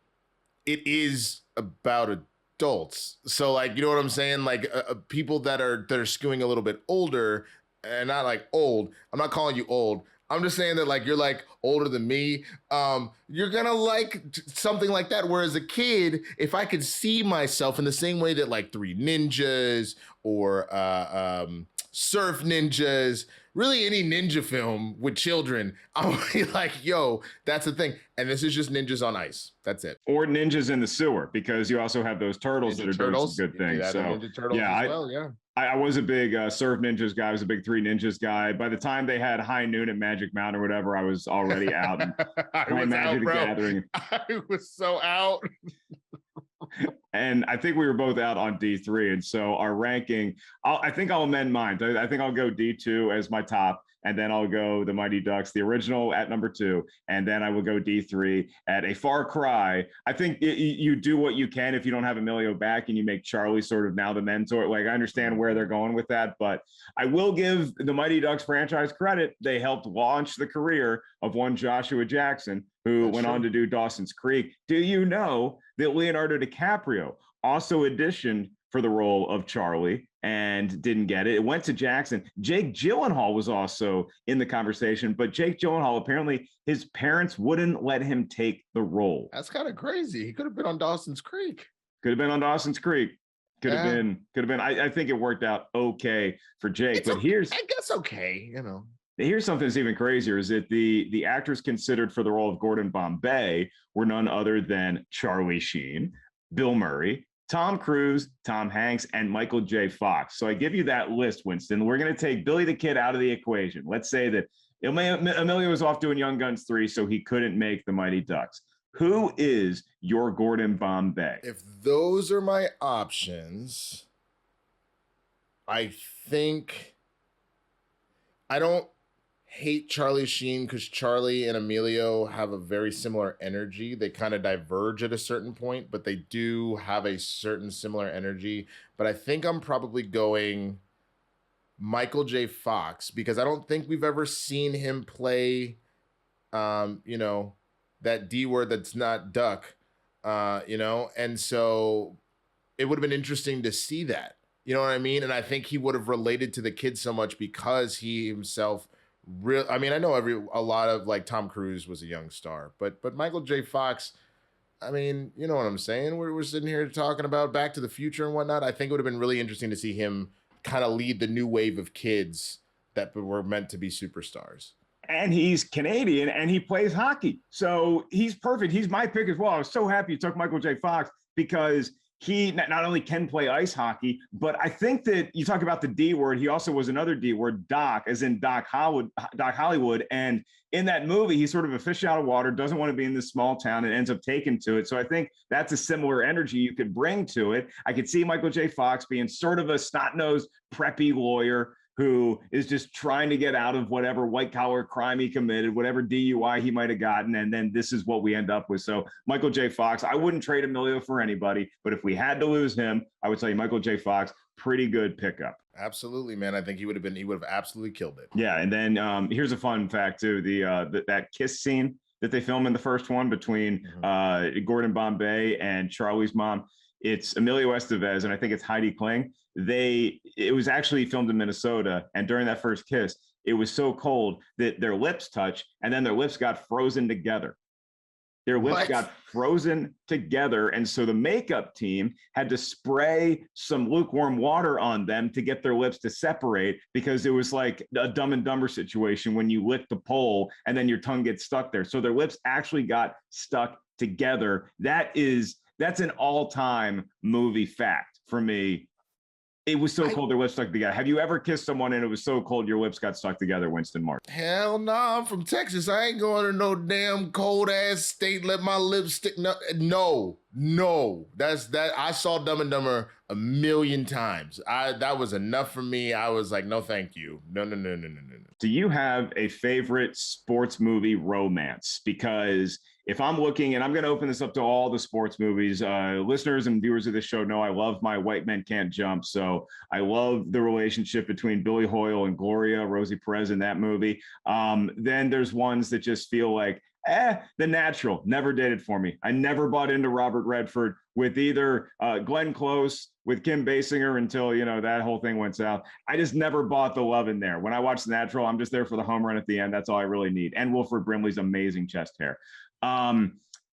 S2: it is about adults. So like, you know what I'm saying? Like people that are skewing a little bit older, and not like old. I'm not calling you old. I'm just saying that like you're like older than me. You're gonna like something like that. Whereas a kid, if I could see myself in the same way that like Three Ninjas or Surf Ninjas, really any ninja film with children, I'm like, yo, that's the thing. And this is just ninjas on ice. That's it.
S1: Or ninjas in the sewer, because you also have those turtles that are doing some good things. So
S2: Ninja Turtles as well, yeah.
S1: I was a big Surf Ninjas guy. I was a big Three Ninjas guy. By the time they had High Noon at Magic Mountain or whatever, I was already out.
S2: I was
S1: Magic
S2: out, bro.
S1: Gathering.
S2: I was so out.
S1: And I think we were both out on D3. And so our ranking, I think I'll amend mine. I think I'll go D2 as my top. And then I'll go the Mighty Ducks, the original, at number 2. And then I will go D3 at a far cry. I think you do what you can if you don't have Emilio back and you make Charlie sort of now the mentor. Like, I understand where they're going with that, but I will give the Mighty Ducks franchise credit. They helped launch the career of one Joshua Jackson, who went on to do Dawson's Creek. Do you know that Leonardo DiCaprio also auditioned for the role of Charlie and didn't get it? It went to Jackson. Jake Gyllenhaal was also in the conversation, but Jake Gyllenhaal, apparently his parents wouldn't let him take the role.
S2: That's kind of crazy. He could have been on Dawson's Creek.
S1: Could have been on Dawson's Creek. Could have been. I think it worked out okay for Jake, but here's,
S2: I guess, okay, you know.
S1: Here's something that's even crazier, is that the actors considered for the role of Gordon Bombay were none other than Charlie Sheen, Bill Murray, Tom Cruise, Tom Hanks, and Michael J. Fox. So I give you that list, Winston. We're going to take Billy the Kid out of the equation. Let's say that Emilio was off doing Young Guns 3, so he couldn't make the Mighty Ducks. Who is your Gordon Bombay?
S2: If those are my options, I think I don't hate Charlie Sheen because Charlie and Emilio have a very similar energy. They kind of diverge at a certain point, but they do have a certain similar energy. But I think I'm probably going Michael J. Fox, because I don't think we've ever seen him play, that D word that's not duck, and so it would have been interesting to see that, you know what I mean? And I think he would have related to the kids so much because he himself I know a lot of like Tom Cruise was a young star, but Michael J. Fox, I mean, you know what I'm saying? We're sitting here talking about Back to the Future and whatnot. I think it would have been really interesting to see him kind of lead the new wave of kids that were meant to be superstars.
S1: and he's Canadian and he plays hockey. So he's perfect. He's my pick as well. I was so happy you took Michael J. Fox because he not only can play ice hockey, but I think that you talk about the D word. He also was another D word, Doc, as in Doc Hollywood. And in that movie, he's sort of a fish out of water, doesn't want to be in this small town and ends up taken to it. So I think that's a similar energy you could bring to it. I could see Michael J. Fox being sort of a snot-nosed, preppy lawyer who is just trying to get out of whatever white-collar crime he committed, whatever DUI he might have gotten, and then this is what we end up with. So Michael J. Fox, I wouldn't trade Emilio for anybody, but if we had to lose him, I would tell you Michael J. Fox, pretty good pickup.
S2: Absolutely, man. I think he would have absolutely killed it.
S1: Yeah, and then here's a fun fact too: that kiss scene that they filmed in the first one between Gordon Bombay and Charlie's mom. It's Emilio Estevez, and I think it's Heidi Kling. It was actually filmed in Minnesota, and during that first kiss, it was so cold that their lips touched, and then their lips got frozen together. Their lips got frozen together, and so the makeup team had to spray some lukewarm water on them to get their lips to separate, because it was like a Dumb and Dumber situation when you lick the pole and then your tongue gets stuck there. So their lips actually got stuck together. That's an all-time movie fact for me. It was so cold, their lips stuck together. Have you ever kissed someone and it was so cold your lips got stuck together, Winston Mark?
S2: Hell no, I'm from Texas. I ain't going to no damn cold ass state. Let my lips stick. No. That's that. I saw Dumb and Dumber a million times. That was enough for me. I was like, no, thank you. No.
S1: Do you have a favorite sports movie romance? Because if I'm looking, and I'm going to open this up to all the sports movies, listeners and viewers of this show know I love my White Men Can't Jump. So I love the relationship between Billy Hoyle and Gloria, Rosie Perez in that movie. Then there's ones that just feel like, The Natural, never did it for me. I never bought into Robert Redford with either Glenn Close, with Kim Basinger until, that whole thing went south. I just never bought the love in there. When I watch The Natural, I'm just there for the home run at the end. That's all I really need. And Wilford Brimley's amazing chest hair.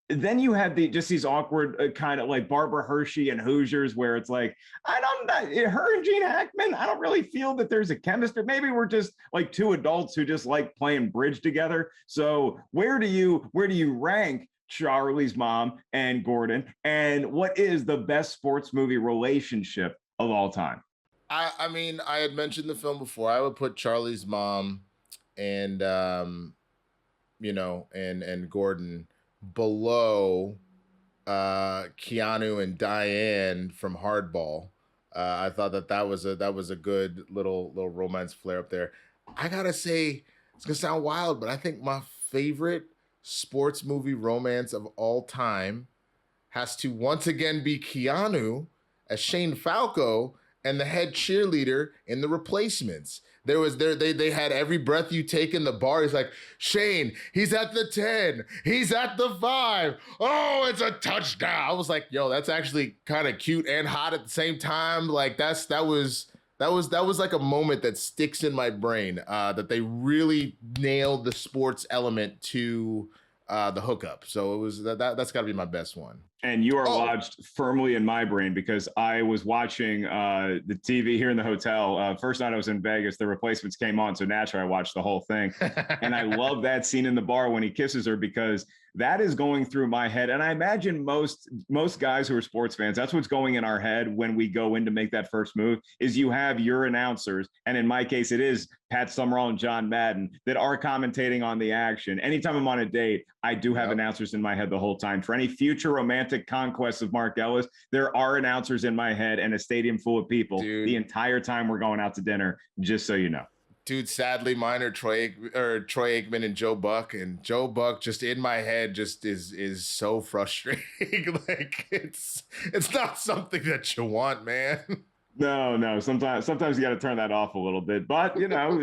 S1: Then you have these awkward kind of like Barbara Hershey and Hoosiers, where it's like, her and Gene Hackman, I don't really feel that there's a chemistry. Maybe we're just like two adults who just like playing bridge together. So where do you rank Charlie's mom and Gordon? And what is the best sports movie relationship of all time?
S2: I mean, I had mentioned the film before. I would put Charlie's mom and and Gordon below Keanu and Diane from Hardball. I thought that was a good little romance flare up there. I gotta say, it's gonna sound wild, but I think my favorite sports movie romance of all time has to once again be Keanu as Shane Falco and the head cheerleader in The Replacements. They had Every Breath You Take in the bar. He's like, Shane, he's at the 10, he's at the 5. Oh, it's a touchdown. I was like, yo, that's actually kind of cute and hot at the same time. Like that was like a moment that sticks in my brain, that they really nailed the sports element to the hookup. So it was that's got to be my best one.
S1: And you are lodged firmly in my brain because I was watching the TV here in the hotel. First night I was in Vegas, The Replacements came on, so naturally I watched the whole thing. And I love that scene in the bar when he kisses her, because that is going through my head. And I imagine most guys who are sports fans, that's what's going in our head when we go in to make that first move, is you have your announcers. And in my case, it is Pat Summerall and John Madden that are commentating on the action. Anytime I'm on a date, I do have announcers in my head the whole time. For any future romantic conquests of Mark Ellis, there are announcers in my head and a stadium full of people the entire time we're going out to dinner, just so you know.
S2: Dude, sadly, mine are Troy Aikman and Joe Buck, and Joe Buck just in my head just is so frustrating. Like it's not something that you want, man.
S1: No. Sometimes you got to turn that off a little bit, but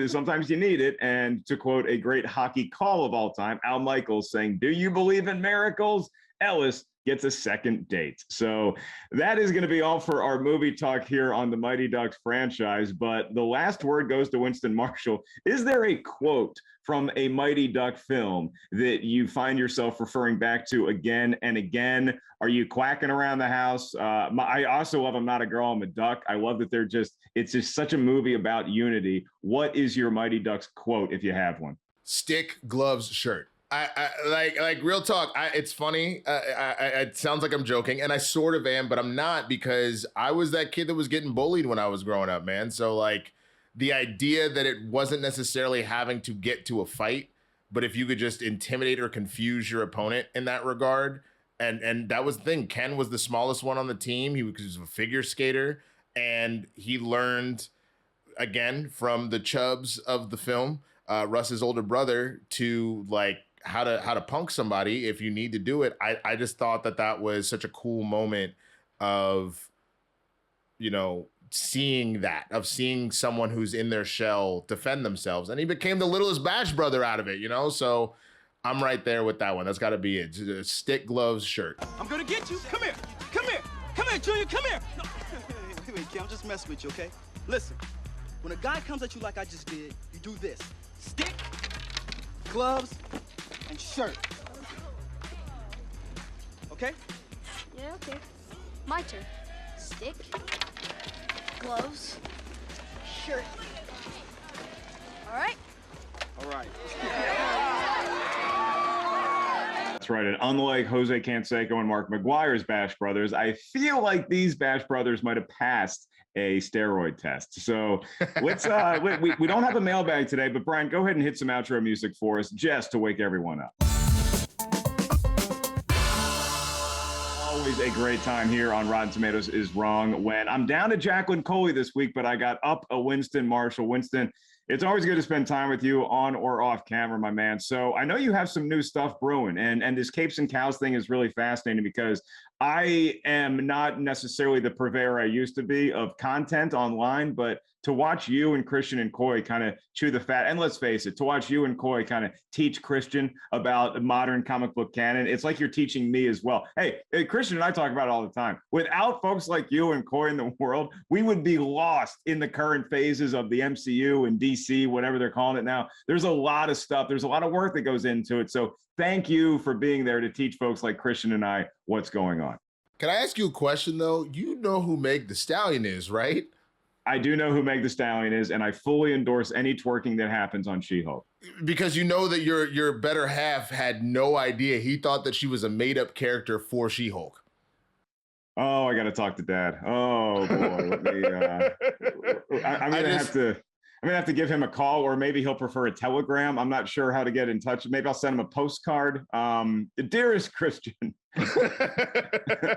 S1: sometimes you need it. And to quote a great hockey call of all time, Al Michaels saying, "Do you believe in miracles?" Ellis gets a second date. So that is going to be all for our movie talk here on the Mighty Ducks franchise. But the last word goes to Winston Marshall. Is there a quote from a Mighty Duck film that you find yourself referring back to again and again? Are you quacking around the house? I also love I'm Not a Girl, I'm a Duck. I love that it's just such a movie about unity. What is your Mighty Ducks quote if you have one?
S2: stick, gloves, shirt. I like real talk. It's funny. It sounds like I'm joking, and I sort of am, but I'm not, because I was that kid that was getting bullied when I was growing up, man. So like the idea that it wasn't necessarily having to get to a fight, but if you could just intimidate or confuse your opponent in that regard. And that was the thing. Ken was the smallest one on the team. He was a figure skater, and he learned, again, from the chubs of the film, Russ's older brother, to like how to punk somebody if you need to do it. I just thought that was such a cool moment of, you know, seeing someone who's in their shell defend themselves. And he became the littlest Bash brother out of it, you know? So I'm right there with that one. That's got to be it. Stick, gloves, shirt.
S6: I'm going to get you. Come here. Come here. Come here, Junior. Come here. No. Wait, kid, I'm just messing with you, okay? Listen, when a guy comes at you like I just did, you do this. Stick, gloves, and shirt. Okay?
S7: Yeah, okay. My turn. Stick, gloves, shirt. All right?
S6: All right.
S1: That's right. And unlike Jose Canseco and Mark McGuire's Bash Brothers, I feel like these Bash Brothers might have passed a steroid test. So let's we don't have a mailbag today, but Brian, go ahead and hit some outro music for us just to wake everyone up. Always a great time here on Rotten Tomatoes is Wrong, when I'm down to Jacqueline Coley this week, but I got up a Winston Marshall. Winston, it's always good to spend time with you on or off camera, my man. So I know you have some new stuff brewing, and this Capes and Cows thing is really fascinating, because I am not necessarily the purveyor I used to be of content online, but to watch you and Christian and Coy kind of chew the fat, and let's face it, to watch you and Coy kind of teach Christian about modern comic book canon, it's like you're teaching me as well. Hey, Christian and I talk about it all the time. Without folks like you and Coy in the world, we would be lost in the current phases of the MCU and DC, whatever they're calling it now. There's a lot of stuff. There's a lot of work that goes into it. So thank you for being there to teach folks like Christian and I what's going on.
S2: Can I ask you a question, though? You know who Meg the Stallion is, right?
S1: I do know who Meg the Stallion is, and I fully endorse any twerking that happens on She-Hulk.
S2: Because you know that your better half had no idea. He thought that she was a made-up character for She-Hulk.
S1: Oh, I got to talk to Dad. Oh boy, let me. I'm gonna have to give him a call, or maybe he'll prefer a telegram. I'm not sure how to get in touch. Maybe I'll send him a postcard. Dearest Christian,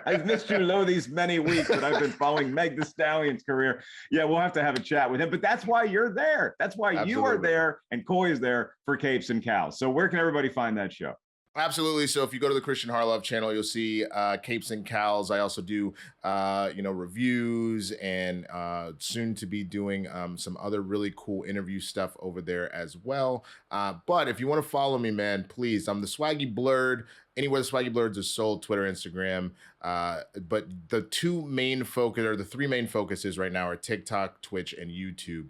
S1: I've missed you low these many weeks, but I've been following Meg the Stallion's career. Yeah, we'll have to have a chat with him. But that's why you're there. That's why
S2: Absolutely.
S1: You are there, and Coy is there for Capes and Cows. So where can everybody find that show?
S2: Absolutely. So if you go to the Christian Harlov channel, you'll see Capes and Cows. I also do, reviews, and soon to be doing some other really cool interview stuff over there as well. But if you want to follow me, man, please, I'm the Swaggy Blurred. Anywhere the Swaggy Blurreds is sold, Twitter, Instagram. But the three main focuses right now are TikTok, Twitch, and YouTube.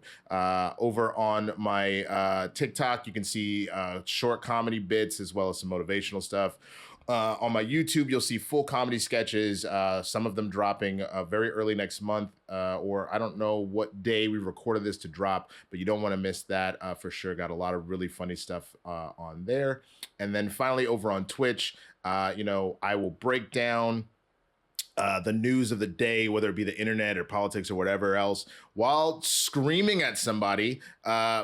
S2: Over on my TikTok, you can see short comedy bits as well as some motivational stuff. On my YouTube, you'll see full comedy sketches, some of them dropping very early next month, or I don't know what day we recorded this to drop, but you don't want to miss that for sure. Got a lot of really funny stuff on there. And then finally over on Twitch, I will break down the news of the day, whether it be the internet or politics or whatever else, while screaming at somebody,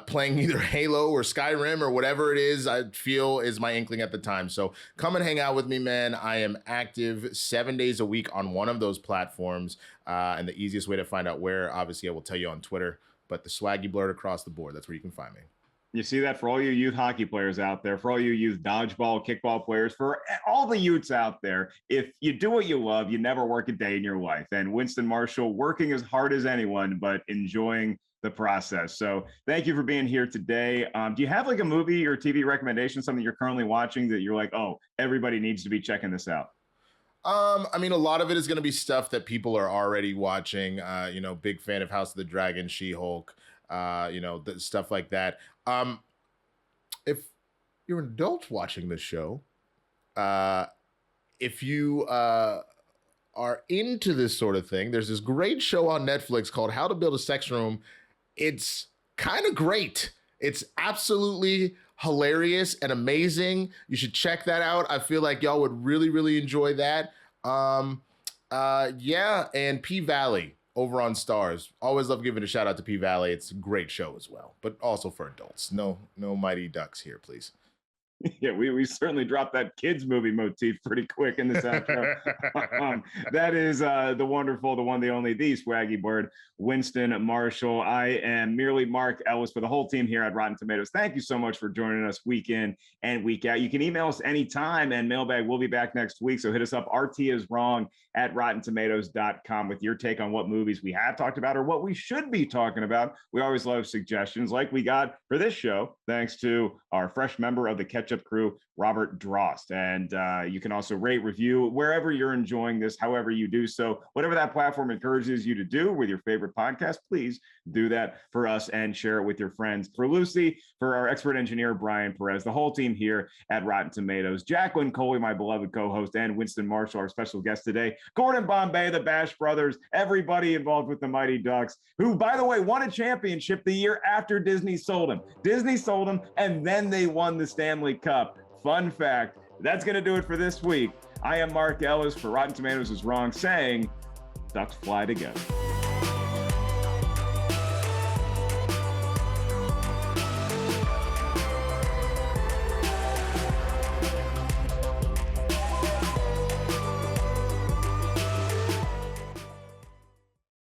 S2: playing either Halo or Skyrim or whatever it is I feel is my inkling at the time. So come and hang out with me, man. I am active 7 days a week on one of those platforms. And the easiest way to find out where, obviously, I will tell you on Twitter, but the Swaggy Blurred across the board. That's where you can find me.
S1: You see that for all you youth hockey players out there, for all you youth dodgeball, kickball players, for all the youths out there, if you do what you love, you never work a day in your life. And Winston Marshall working as hard as anyone, but enjoying the process. So thank you for being here today. Do you have like a movie or TV recommendation, something you're currently watching that you're like, oh, everybody needs to be checking this out?
S2: I mean, a lot of it is going to be stuff that people are already watching. Big fan of House of the Dragon, She-Hulk, stuff like that. If you're an adult watching this show, if you are into this sort of thing, there's this great show on Netflix called How to Build a Sex Room. It's kind of great. It's absolutely hilarious and amazing. You should check that out. I feel like y'all would really, really enjoy that. Yeah, and P-Valley over on Stars. Always love giving a shout out to P-Valley. It's a great show as well, but also for adults. No Mighty Ducks here, please.
S1: Yeah, we certainly dropped that kids movie motif pretty quick in this outro. That is the wonderful, the one, the only, the Swaggy Bird, Winston Marshall. I am merely Mark Ellis for the whole team here at Rotten Tomatoes. Thank you so much for joining us week in and week out. You can email us anytime, and Mailbag will be back next week. So hit us up, rtiswrong@rottentomatoes.com with your take on what movies we have talked about or what we should be talking about. We always love suggestions like we got for this show, thanks to our fresh member of the Ketchup Crew, Robert Drost. And you can also rate, review wherever you're enjoying this, however you do so. Whatever that platform encourages you to do with your favorite podcast, please do that for us and share it with your friends. For Lucy, for our expert engineer, Brian Perez, the whole team here at Rotten Tomatoes, Jacqueline Coley, my beloved co-host, and Winston Marshall, our special guest today, Gordon Bombay, the Bash Brothers, everybody involved with the Mighty Ducks, who, by the way, won a championship the year after Disney sold them. Disney sold them, and then they won the Stanley Cup. Fun fact. That's going to do it for this week. I am Mark Ellis for Rotten Tomatoes is Wrong, saying Ducks fly together.